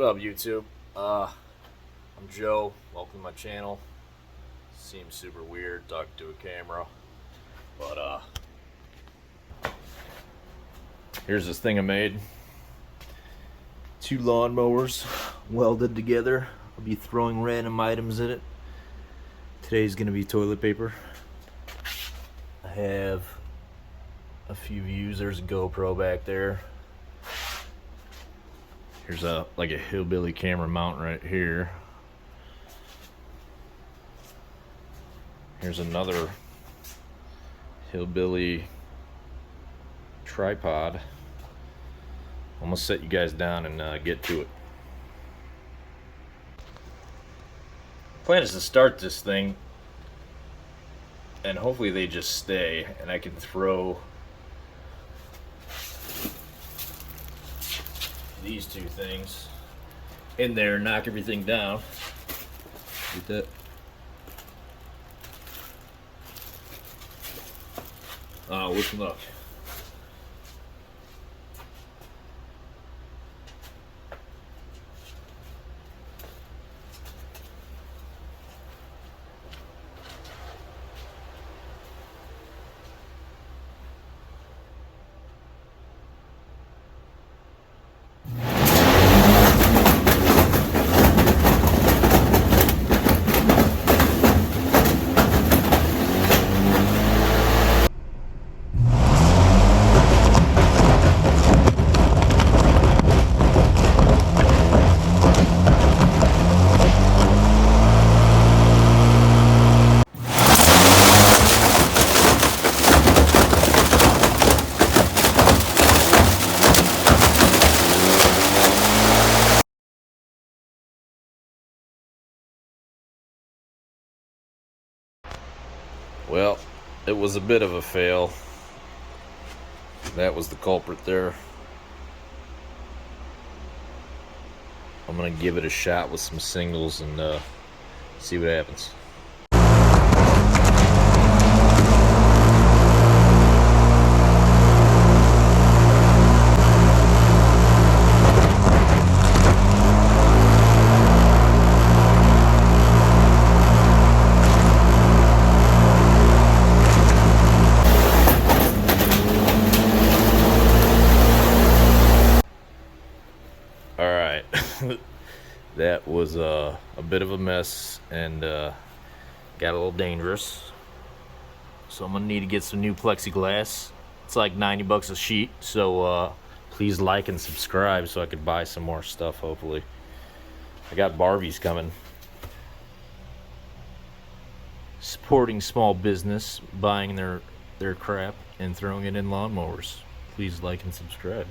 up, YouTube? I'm Joe. Welcome to my channel. Seems super weird talking to a camera, but here's this thing I made. 2 lawnmowers welded together. I'll be throwing random items in it. Today's gonna be toilet paper. I have a few views. There's a GoPro back there. Here's like a hillbilly camera mount right here. Here's another hillbilly tripod. I'm gonna set you guys down and get to it. Plan is to start this thing, and hopefully they just stay, and I can throw these 2 things in there, knock everything down. Get that. Wish me luck. Well, it was a bit of a fail. That was the culprit there. I'm gonna give it a shot with some singles and see what happens. Alright, that was a bit of a mess and got a little dangerous. So I'm gonna need to get some new plexiglass. It's like 90 bucks a sheet, so please like and subscribe so I could buy some more stuff, hopefully. I got Barbies coming. Supporting small business, buying their crap and throwing it in lawnmowers. Please like and subscribe.